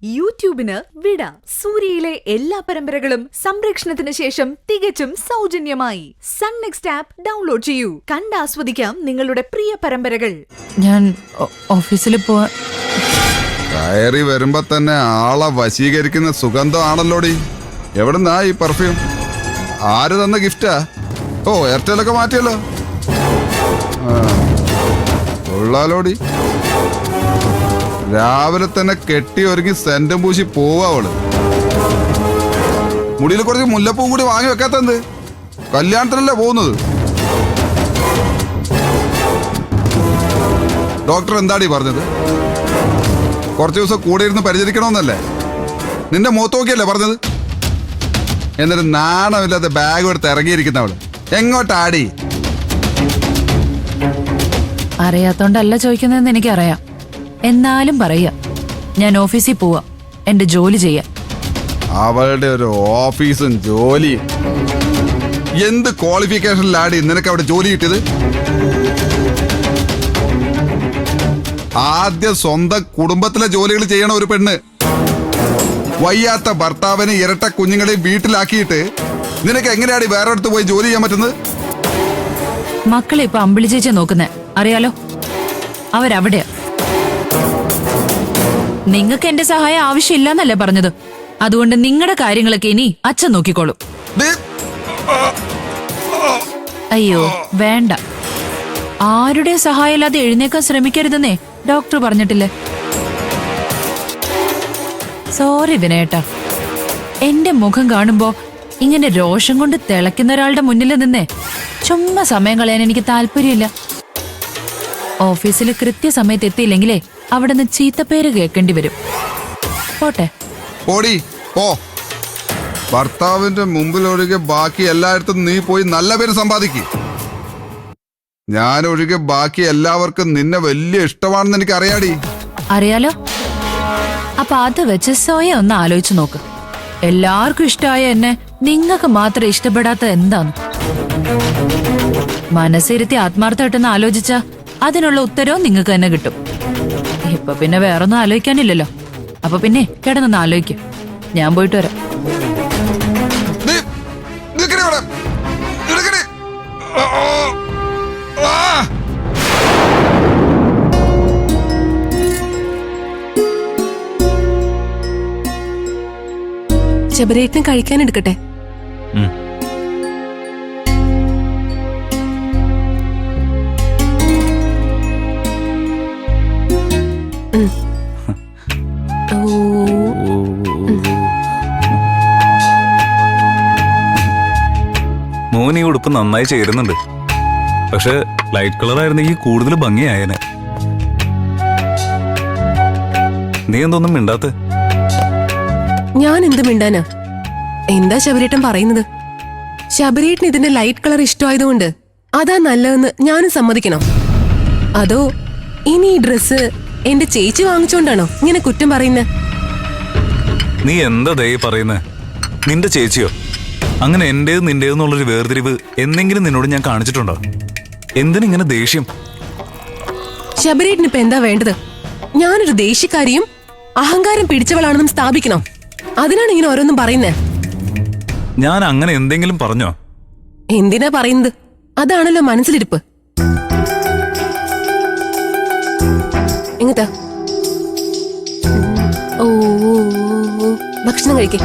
യൂട്യൂബിന് വിട. സൂര്യയിലെ എല്ലാ പരമ്പരകളും സംരക്ഷണത്തിന് ശേഷം തികച്ചും സൗജന്യമായി സൺ നെക്സ്റ്റ് ആപ്പ് ഡൗൺലോഡ് ചെയ്യൂ. കണ്ടാസ്വദിക്കാം നിങ്ങളുടെ പ്രിയ പരമ്പരകൾ. ഞാൻ ഓഫീസിൽ കയറി വരുമ്പോ തന്നെ ആളെ വശീകരിക്കുന്ന സുഗന്ധമാണല്ലോടി. എവിടുന്നാ ഈ പെർഫ്യൂം? ആര് തന്ന ഗിഫ്റ്റാ? ഓ, എയർടെലൊക്കെ മാറ്റിയല്ലോ. കൊള്ളാലോടി. രാവിലെ തന്നെ കെട്ടി ഒരുങ്ങി സെന്റും പൂശി പോവാ അവള്. മുടിയിൽ കുറച്ച് മുല്ലപ്പൂ കൂടി വാങ്ങി വെക്കാത്തത്? കല്യാണത്തിനല്ലേ പോകുന്നത്? ഡോക്ടർ എന്താടി പറഞ്ഞത്? കുറച്ച് ദിവസം കൂടെ ഇരുന്ന് പരിചരിക്കണമെന്നല്ലേ? നിന്റെ മുഖത്ത് നോക്കിയല്ലേ പറഞ്ഞത്? എന്നിട്ട് നാണമില്ലാത്ത ബാഗ് എടുത്ത് ഇറങ്ങിയിരിക്കുന്നവള് എങ്ങോട്ടാടി? അറിയാത്തോണ്ടല്ല ചോദിക്കുന്നതെന്ന് എനിക്കറിയാം. എന്നാലും പറയാ, ഞാൻ ഓഫീസിൽ പോവാ, എന്റെ ജോലി ചെയ്യാൻ. അവളുടെ ഒരു ഓഫീസും ജോലിയും. എന്ത് ക്വാളിഫിക്കേഷനിലാടി നിനക്ക് അവിടെ ജോലി കിട്ടിയത്? ആദ്യം സ്വന്തം കുടുംബത്തിലെ ജോലികൾ ചെയ്യണ ഒരു പെണ്ണ്. വയ്യാത്ത ഭർത്താവിനെ ഇരട്ട കുഞ്ഞുങ്ങളെ വീട്ടിലാക്കിയിട്ട് നിനക്ക് എങ്ങനെയാടി വേറെ അടുത്ത് പോയി ജോലി ചെയ്യാൻ പറ്റുന്നത്? മക്കളെ ഇപ്പൊ അമ്പിളി ചേച്ചി നോക്കുന്നേ അറിയാലോ. അവരവിടെയാ. നിങ്ങക്ക് എന്റെ സഹായം ആവശ്യമില്ലെന്നല്ലേ പറഞ്ഞത്? അതുകൊണ്ട് നിങ്ങളുടെ കാര്യങ്ങളൊക്കെ ഇനി അച്ഛൻ നോക്കിക്കോളും. അയ്യോ വേണ്ട, ആരുടെ സഹായം ഇല്ലാതെ എഴുന്നേക്കാൻ ശ്രമിക്കരുതെന്നേ ഡോക്ടർ പറഞ്ഞിട്ടില്ലേ? സോറി വിനയേട്ടാ, എന്റെ മുഖം കാണുമ്പോ ഇങ്ങനെ രോഷം കൊണ്ട് തിളയ്ക്കുന്ന ഒരാളുടെ മുന്നിൽ നിന്നേ ചുമ്മാ സമയം കളയാൻ എനിക്ക് താല്പര്യമില്ല. ഓഫീസിൽ കൃത്യസമയത്ത് എത്തിയില്ലെങ്കിലേ അവിടെ നിന്ന് ചീത്തപ്പേര് കേൾക്കേണ്ടി വരും. പോട്ടെ. പോടി പോ. ഭർത്താവിന്റെ മുമ്പിൽ ഒഴികെ ബാക്കി എല്ലായിടത്തും നീ പോയി നല്ല പേര് സമ്പാദിക്കും. ഞാൻ ഒഴികെ ബാക്കി എല്ലാവർക്കും നിന്നെ വലിയ ഇഷ്ടമാണെന്ന് എനിക്ക് അറിയാടി. അറിയാലോ. അപ്പൊ അത് വെച്ച് സ്വയം ഒന്ന് ആലോചിച്ചു നോക്ക്. എല്ലാവർക്കും ഇഷ്ടമായ എന്നെ നിങ്ങൾക്ക് മാത്രം ഇഷ്ടപ്പെടാത്ത എന്താന്ന് മനസ്സിരുത്തി ആത്മാർത്ഥമായിട്ടൊന്ന് ആലോചിച്ച അതിനുള്ള ഉത്തരവും നിങ്ങൾക്ക് തന്നെ കിട്ടും. ഇപ്പൊ പിന്നെ വേറൊന്നും ആലോചിക്കാനില്ലല്ലോ. അപ്പൊ പിന്നെ കിടന്നൊന്ന് ആലോചിക്കും. ഞാൻ പോയിട്ട് വരാം. ശബരേട്ടൻ കഴിക്കാൻ എടുക്കട്ടെ? മോൻ ഈ ഉടുപ്പ് നന്നായി ചേരുന്നുണ്ട്. പക്ഷെ ലൈറ്റ് കളർ ആയിരുന്നെങ്കിൽ കൂടുതൽ ഭംഗിയായേനെ. നീ എന്തൊന്നും മിണ്ടാത്ത? ഞാൻ എന്ത് മിണ്ടാനാ? എന്താ ശബരേട്ടൻ പറയുന്നത്? ശബരേട്ടൻ ഇതിന്റെ ലൈറ്റ് കളർ ഇഷ്ടമായതുകൊണ്ട് അതാ നല്ലതെന്ന് ഞാനും സമ്മതിക്കണം. അതോ ഇനി ഈ ഡ്രസ്സ് എന്റെ ചേച്ചി വാങ്ങിച്ചോണ്ടാണോ ഇങ്ങനെ കുറ്റം പറയുന്നത്? നീ എന്താ ദയ പറയുന്നേ? നിന്റെ ചേച്ചിയോ? അങ്ങനെ എന്റേത് നിന്റേതെന്നുള്ളൊരു വേർതിരിവ് എന്തെങ്കിലും നിന്നോട് ഞാൻ കാണിച്ചിട്ടുണ്ടോ? എന്തിനിങ്ങനെ ദേഷ്യം? ശബരേട്ടന് ഇപ്പൊ എന്താ വേണ്ടത്? ഞാനൊരു ദേഷ്യക്കാരിയും അഹങ്കാരം പിടിച്ചവളാണെന്നും സ്ഥാപിക്കണം. അതിനാണ് ഇങ്ങനെ ഓരോന്നും പറയുന്നേ. ഞാൻ അങ്ങനെ എന്തെങ്കിലും പറഞ്ഞോ? എന്തിനാ പറയുന്നത്? അതാണല്ലോ മനസ്സിലിരിപ്പ്. എങ്ങത്താ? ഓ ഭക്ഷണം കഴിക്കേ.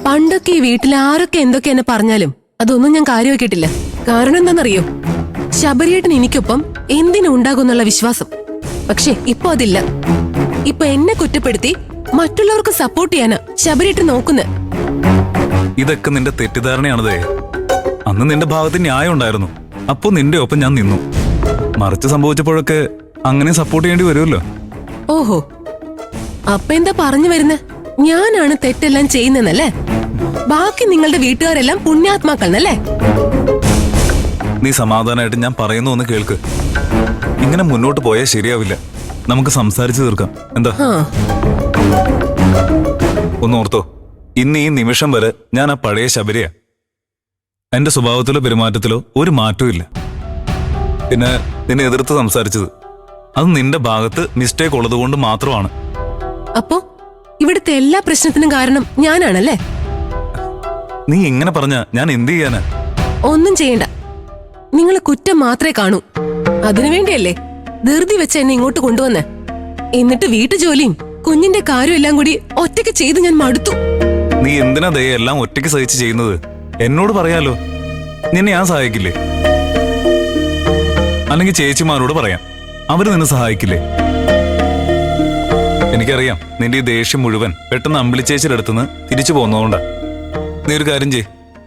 പണ്ടൊക്കെ ഈ വീട്ടിൽ ആരൊക്കെ എന്തൊക്കെ എന്നെ പറഞ്ഞാലും അതൊന്നും ഞാൻ കാര്യമാക്കിയിട്ടില്ല. കാരണം എന്താണെന്നറിയോ? ശബരിയേട്ടൻ എനിക്കൊപ്പം എന്തിനും ഉണ്ടാകുന്നുള്ള വിശ്വാസം. പക്ഷെ ഇപ്പൊ അതില്ല. ഇപ്പൊ എന്നെ കുറ്റപ്പെടുത്തി മറ്റുള്ളവർക്ക് സപ്പോർട്ട് ചെയ്യാനാ ശബരിയേട്ടൻ നോക്കുന്നത്. ഇതൊക്കെ നിന്റെ തെറ്റിദ്ധാരണയാണതേ. അന്ന് നിന്റെ ഭാഗത്ത് ന്യായം ഉണ്ടായിരുന്നു. അപ്പൊ നിന്റെ ഒപ്പം ഞാൻ നിന്നു. മറിച്ച് സംഭവിച്ചപ്പോഴൊക്കെ അങ്ങനെ സപ്പോർട്ട് ചെയ്യേണ്ടി വരുമല്ലോ. ഓഹോ, അപ്പൊ എന്താ പറഞ്ഞു വരുന്നത്? ഞാനാണ് തെറ്റെല്ലാം ചെയ്യുന്നല്ലേ? ബാക്കി നിങ്ങളുടെ വീട്ടുകാരെല്ലാം പുണ്യാത്മാക്കൾ എന്നല്ലേ? നീ സമാധാനമായിട്ട് ഞാൻ പറയുന്നു ഒന്ന് കേൾക്ക്. ഇങ്ങനെ മുന്നോട്ട് പോയാൽ ശരിയാവില്ല. നമുക്ക് സംസാരിച്ചു തീർക്കാം. എന്താ? ഒന്നോർത്തോ, ഇന്ന് ഈ നിമിഷം വരെ ഞാൻ ആ പഴയ ശബരിയാ. എന്റെ സ്വഭാവത്തിലോ പെരുമാറ്റത്തിലോ ഒരു മാറ്റവും ഇല്ല. പിന്നെ നിന്നെ എതിർത്ത് സംസാരിച്ചത് അത് നിന്റെ ഭാഗത്ത് മിസ്റ്റേക്ക് ഉള്ളത് കൊണ്ട് മാത്രമാണ്. അപ്പോ ഇവിടുത്തെ എല്ലാ പ്രശ്നത്തിനും കാരണം ഞാനാണല്ലേ? നീ ഇങ്ങനെ പറഞ്ഞ ഞാൻ എന്ത് ചെയ്യാനാ? ഒന്നും ചെയ്യണ്ട. നിങ്ങൾ കുറ്റം മാത്രമേ കാണൂ. അതിനുവേണ്ടിയല്ലേ ധൃതി വെച്ച് എന്നെ ഇങ്ങോട്ട് കൊണ്ടുവന്ന്. എന്നിട്ട് വീട്ടുജോലിയും കുഞ്ഞിന്റെ കാര്യവും എല്ലാം കൂടി ഒറ്റയ്ക്ക് ചെയ്ത് ഞാൻ മടുത്തു. നീ എന്തിനാ ദയ എല്ലാം ഒറ്റയ്ക്ക് സഹിച്ച് ചെയ്യുന്നത്? എന്നോട് പറയാലോ, നിന്നെ ഞാൻ സഹായിക്കില്ലേ? അല്ലെങ്കിൽ ചേച്ചിമാരോട് പറയാം, അവര് നിന്നെ സഹായിക്കില്ലേ? എനിക്കറിയാം നിന്റെ ഈ ദേഷ്യം മുഴുവൻ പെട്ടെന്ന് അമ്പിളിച്ചേച്ചിയുടെ അടുത്തുനിന്ന് തിരിച്ചു പോകുന്നതുകൊണ്ടാ. നീ ഒരു കാര്യം ചെയ്,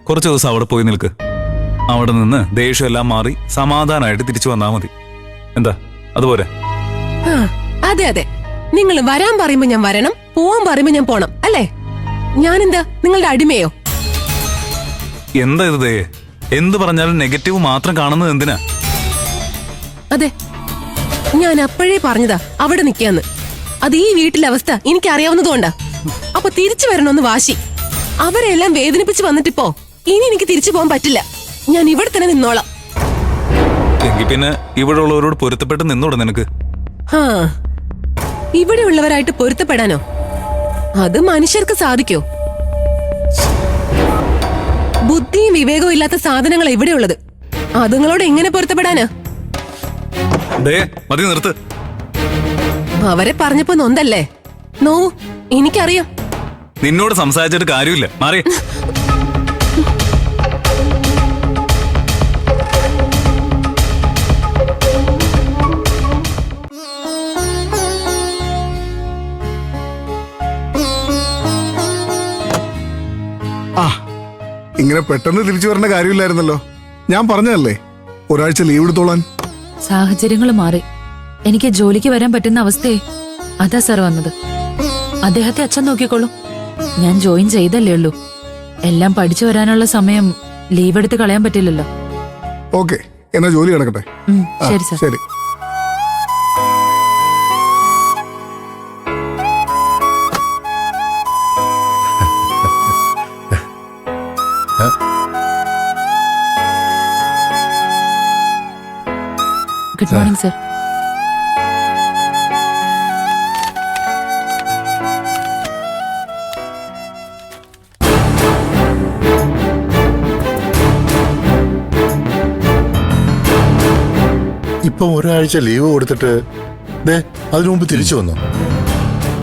കുറച്ച് ദിവസം അവിടെ പോയി നിൽക്ക്. അവിടെ നിന്ന് ദേഷ്യം എല്ലാം മാറി സമാധാനമായിട്ട് തിരിച്ചു വന്നാൽ മതി. എന്താ, അതുപോലെ? അതെ അതെ, നിങ്ങൾ വരാൻ പറയുമ്പോ ഞാൻ വരണം, പോവാൻ പറയുമ്പോ ഞാൻ പോണം, അല്ലേ? ഞാനെന്താ നിങ്ങളുടെ അടിമയോ? എന്താ ഇത് ദേ? എന്ത് പറഞ്ഞാലും നെഗറ്റീവ് മാത്രം കാണുന്നത് എന്തിനാ? അതെ, ഞാൻ അപ്പോഴേ പറഞ്ഞതാ അവിടെ നിൽക്കാന്ന്. അത് ഈ വീട്ടിലെ അവസ്ഥ എനിക്ക് അറിയാവുന്നതുകൊണ്ടാ. അപ്പൊ തിരിച്ചു വരണമെന്ന് വാശി. അവരെല്ലാം വേദനിപ്പിച്ച് വന്നിട്ടിപ്പോ ഇനി എനിക്ക് തിരിച്ചു പോകാൻ പറ്റില്ല. ഞാൻ ഇവിടെ തന്നെ നിന്നോളാം. എങ്കിൽ പിന്നെ ഇവിടെ ഉള്ളവരോട് പൊരുത്തപ്പെട്ട് നിന്നോടെ നിനക്ക്. ഇവിടെ ഉള്ളവരായിട്ട് പൊരുത്തപ്പെടാനോ? അത് മനുഷ്യർക്ക് സാധിക്കോ? ബുദ്ധിയും വിവേകവും ഇല്ലാത്ത സാധനങ്ങൾ ഇവിടെ ഉള്ളത്. അതുങ്ങളോട് എങ്ങനെ പൊരുത്തപ്പെടാനാ? മതി, നിർത്ത്. അവരെ പറഞ്ഞപ്പോ നൊന്തല്ലേ? നോവു എനിക്കറിയാം. നിന്നോട് സംസാരിച്ചിട്ട് കാര്യമില്ല, മാറി. ഇങ്ങനെ പെട്ടെന്ന് തിരിച്ചു വരേണ്ട കാര്യമില്ലായിരുന്നല്ലോ. ഞാൻ പറഞ്ഞതല്ലേ ഒരാഴ്ച ലീവ് എടുത്തോളാൻ. സാഹചര്യങ്ങൾ മാറി. എനിക്ക് ജോലിക്ക് വരാൻ പറ്റുന്ന അവസ്ഥയെ അതാ സാർ വന്നത്. അദ്ദേഹത്തെ അച്ഛൻ നോക്കിക്കോളൂ. ഞാൻ ജോയിൻ ചെയ്തല്ലേ ഉള്ളൂ. എല്ലാം പഠിച്ചു വരാനുള്ള സമയം ലീവ് എടുത്ത് കളയാൻ പറ്റില്ലല്ലോ. ഓക്കെ, എന്നാ ജോലി കിടക്കട്ടെ. ശരി സാർ. ശരി. Good morning sir. ഇപ്പം ഒരാഴ്ച ലീവ് കൊടുത്തിട്ട് അതിനു മുമ്പ് തിരിച്ചു വന്നു.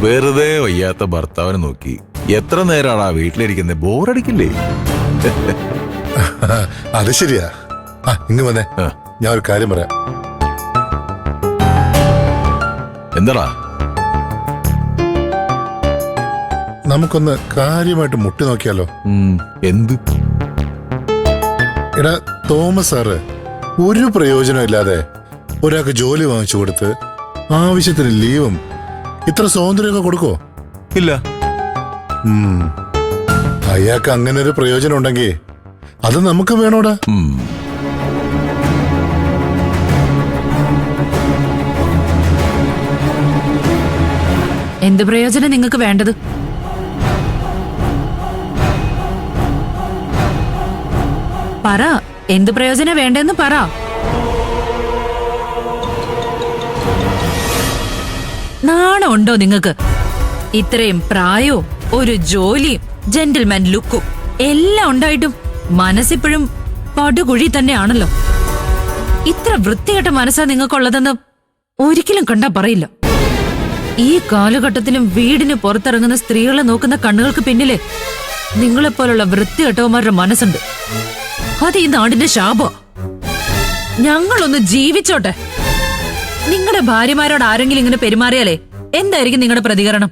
വെറുതെ വയ്യാത്ത ഭർത്താവിനെ നോക്കി എത്ര നേരമാണ് ആ വീട്ടിലിരിക്കുന്നത്? ബോറടിക്കില്ലേ? അത് ശരിയാ. ഇങ്ങ് വന്നേ, ഞാൻ ഒരു കാര്യം പറയാം. എന്താടാ? നമുക്കൊന്ന് കാര്യമായിട്ട് മുട്ടി നോക്കിയാലോ? എന്ത്? എടാ തോമസ് സാറ് ഒരു പ്രയോജനം ഇല്ലാതെ ഒരാൾക്ക് ജോലി വാങ്ങിച്ചു കൊടുത്ത് ആവശ്യത്തിന് ലീവും ഇത്ര സ്വാതന്ത്ര്യമൊക്കെ കൊടുക്കോ? ഇല്ല. അയാൾക്ക് അങ്ങനെ ഒരു പ്രയോജനം ഉണ്ടെങ്കിൽ അത് നമുക്ക് വേണോടാ. എന്ത് പ്രയോജനം നിങ്ങൾക്ക് വേണ്ടത്? പറ, എന്ത് പ്രയോജനം വേണ്ടെന്ന് പറ. നാണം ഉണ്ടോ നിങ്ങൾക്ക്? ഇത്രയും പ്രായവും ഒരു ജോലിയും ജെന്റിൽമാൻ ലുക്കും എല്ലാം ഉണ്ടായിട്ടും മനസ്സിപ്പോഴും പടുകുഴി തന്നെയാണല്ലോ. ഇത്ര വൃത്തികെട്ട മനസ്സാ നിങ്ങൾക്കുള്ളതെന്ന് ഒരിക്കലും കണ്ടാ പറയില്ല. ഈ കാലഘട്ടത്തിലും വീടിന് പുറത്തിറങ്ങുന്ന സ്ത്രീകളെ നോക്കുന്ന കണ്ണുകൾക്ക് പിന്നിലെ നിങ്ങളെപ്പോലുള്ള വൃത്തികെട്ടവന്മാരുടെ മനസ്സുണ്ട്. അത് ഈ നാടിന്റെ ശാപം. ഞങ്ങളൊന്ന് ജീവിച്ചോട്ടെ. നിങ്ങളുടെ ഭാര്യമാരോട് ആരെങ്കിലും ഇങ്ങനെ പെരുമാറിയാലേ എന്തായിരിക്കും നിങ്ങളുടെ പ്രതികരണം?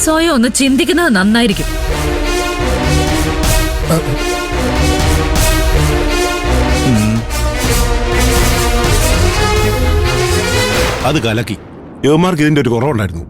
സ്വയം ഒന്ന് ചിന്തിക്കുന്നത് നന്നായിരിക്കും. അത് കലക്കി. യുവമാർക്ക് ഇതിന്റെ ഒരു കുറവുണ്ടായിരുന്നു.